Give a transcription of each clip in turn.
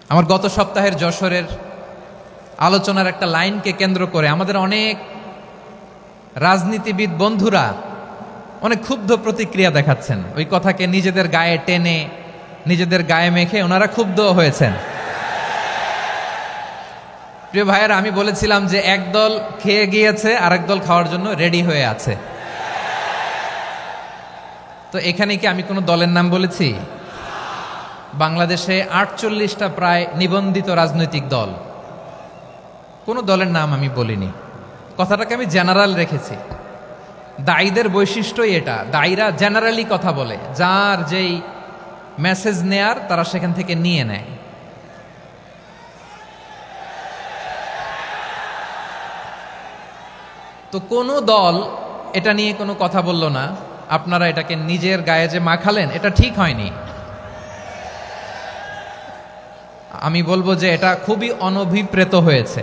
আমার গত সপ্তাহের যশোরের আলোচনার একটা লাইনকে কেন্দ্র করে আমাদের অনেক রাজনীতিবিদ বন্ধুরা অনেক ক্ষুব্ধ প্রতিক্রিয়া দেখাচ্ছেন। ওই কথাকে নিজেদের গায়ে টেনে, নিজেদের গায়ে মেখে ওনারা ক্ষুব্ধ হয়েছেন। প্রিয় ভাইয়েরা, আমি বলেছিলাম যে একদল খেয়ে গিয়েছে, আরেক দল খাওয়ার জন্য রেডি হয়ে আছে। তো এখানে কি আমি কোনো দলের নাম বলেছি? বাংলাদেশে ৪৮টা প্রায় নিবন্ধিত রাজনৈতিক দল, কোনো দলের নাম আমি বলিনি। কথাটাকে আমি জেনারেল রেখেছি। দায়ীদের বৈশিষ্ট্যই এটা, দায়ীরা জেনারেলি কথা বলে, যার যেই মেসেজ নেয়ার তারা সেখান থেকে নিয়ে নেয়। তো কোনো দল এটা নিয়ে কোনো কথা বলল না। আপনারা এটাকে নিজের গায়ে যে মাখালেন, এটা ঠিক হয়নি। আমি বলবো যে এটা খুবই অনভিপ্রেত হয়েছে।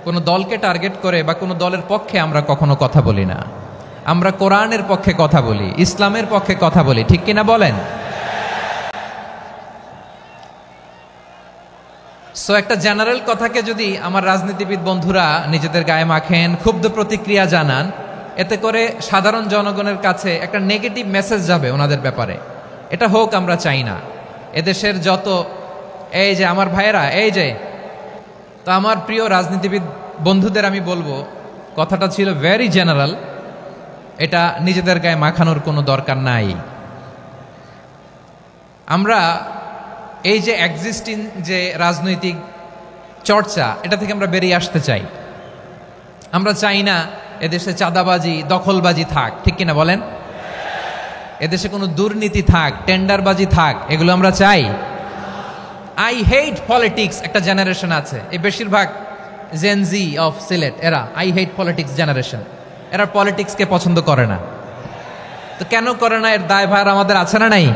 কোনো দলকে টার্গেট করে বা কোনো দলের পক্ষে আমরা কখনো কথা বলি না। আমরা কোরআনের পক্ষে কথা বলি, ইসলামের পক্ষে কথা বলি, ঠিক কিনা বলেন? সো একটা জেনারেল কথাকে যদি আমার রাজনীতিবিদ বন্ধুরা নিজেদের গায়ে মাখেন, ক্ষুব্ধ প্রতিক্রিয়া জানান, এতে করে সাধারণ জনগণের কাছে একটা নেগেটিভ মেসেজ যাবে ওনাদের ব্যাপারে। এটা হোক আমরা চাই না। এদেশের যত এই যে আমার ভাইয়েরা, এই যে, তো আমার প্রিয় রাজনীতিবিদ বন্ধুদের আমি বলবো, কথাটা ছিল ভেরি জেনারেল, এটা নিজেদের গায়ে মাখানোর কোনো দরকার নাই। আমরা এই যে এক্সিস্টিং যে রাজনৈতিক চর্চা, এটা থেকে আমরা বেরিয়ে আসতে চাই। আমরা চাই না এদেশে চাঁদাবাজি, দখলবাজি থাক, ঠিক কিনা বলেন? এদেশে কোনো দুর্নীতি থাক, টেন্ডারবাজি থাক, এগুলো আমরা চাই। আই হেট পলিটিক্স একটা জেনারেশন আছে, এই বেশিরভাগ জেনজি অফ সিলেট, এরা আই হেট পলিটিক্স জেনারেশন। এরা পলিটিক্সকে পছন্দ করে না। তো কেন করে না, এর দায়ভার আমাদের আছে না নাই?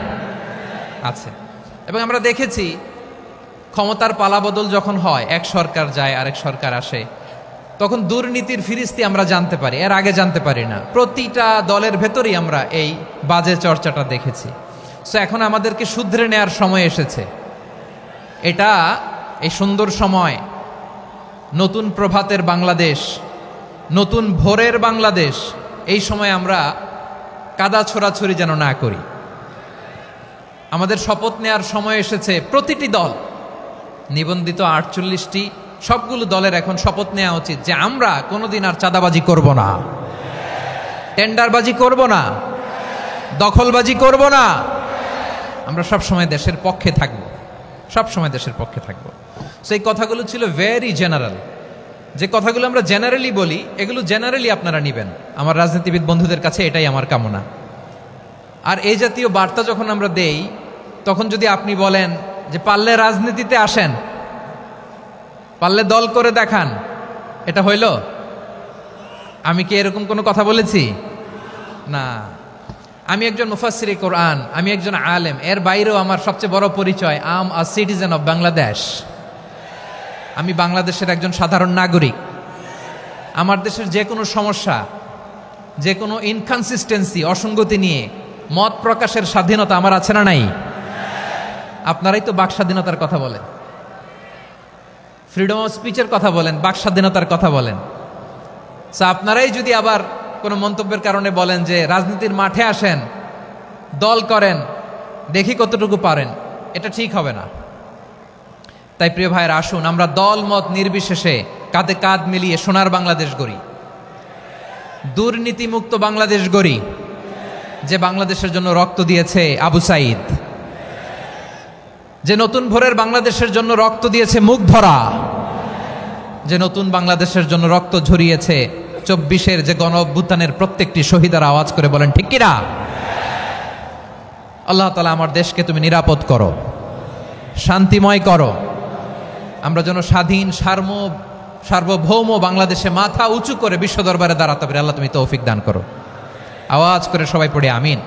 আছে। এবং আমরা দেখেছি ক্ষমতার পালাবদল যখন হয়, এক সরকার যায় আরেক সরকার আসে, তখন দুর্নীতির ফিরিস্তি আমরা জানতে পারি, এর আগে জানতে পারি না। প্রতিটা দলের ভেতরেই আমরা এই বাজে চর্চাটা দেখেছি। সো এখন আমাদেরকে শুধরে নেওয়ার সময় এসেছে। এটা এই সুন্দর সময়, নতুন প্রভাতের বাংলাদেশ, নতুন ভোরের বাংলাদেশ, এই সময় আমরা কাদা ছোড়াছড়ি যেন না করি। আমাদের শপথ নেওয়ার সময় এসেছে। প্রতিটি দল, নিবন্ধিত ৪৮টি, সবগুলো দলের এখন শপথ নেওয়া উচিত যে আমরা কোনোদিন আর চাঁদাবাজি করব না, টেন্ডারবাজি করব না, দখলবাজি করব না। আমরা সবসময় দেশের পক্ষে থাকব, সবসময় দেশের পক্ষে থাকব। সেই কথাগুলো ছিল ভেরি জেনারেল। যে কথাগুলো আমরা জেনারেলি বলি, এগুলো জেনারেলি আপনারা নেবেন। আমার রাজনীতিবিদ বন্ধুদের কাছে এটাই আমার কামনা। আর এই জাতীয় বার্তা যখন আমরা দেই, তখন যদি আপনি বলেন যে পারলে রাজনীতিতে আসেন, পারলে দল করে দেখান, এটা হইল? আমি কি এরকম কোনো কথা বলেছি? না। আমি একজন মুফাসসিরে কোরআন, আমি একজন আলেম, এর বাইরেও আমার সবচেয়ে বড় পরিচয় আম আ সিটিজেন অফ বাংলাদেশ। আমি বাংলাদেশের একজন সাধারণ নাগরিক। আমার দেশের যে কোনো সমস্যা, যে কোনো ইনকনসিস্টেন্সি, অসঙ্গতি নিয়ে মত প্রকাশের স্বাধীনতা আমার আছে না নাই? আপনারাই তো বাক স্বাধীনতার কথা বলেন, ফ্রিডম অফ স্পিচের কথা বলেন, বাক স্বাধীনতার কথা বলেন। আপনারাই যদি আবার কোনো মন্তব্যের কারণে বলেন যে রাজনীতির মাঠে আসেন, দল করেন, দেখি কতটুকু পারেন, এটা ঠিক হবে না। তাই প্রিয় ভাইয়ের, আসুন আমরা দল মত নির্বিশেষে কাঁধে কাঁধ মিলিয়ে সোনার বাংলাদেশ গড়ি, দুর্নীতিমুক্ত বাংলাদেশ গড়ি। যে বাংলাদেশের জন্য রক্ত দিয়েছে আবু সাঈদ, যে নতুন ভোরের বাংলাদেশের জন্য রক্ত দিয়েছে মুগ্ধরা, যে নতুন বাংলাদেশের জন্য রক্ত ঝরিয়েছে ২৪-এর যে গণ অভ্যুত্থানের প্রত্যেকটি শহীদের আওয়াজ করে বলেন ঠিক কিনা? আল্লাহ তাআলা আমার দেশকে তুমি নিরাপদ করো, শান্তিময় করো। আমরা যেন স্বাধীন সার্বভৌম বাংলাদেশে মাথা উঁচু করে বিশ্ব দরবারে দাঁড়াতে পারি। আল্লাহ তুমি তৌফিক দান করো। আওয়াজ করে সবাই পড়ে আমিন।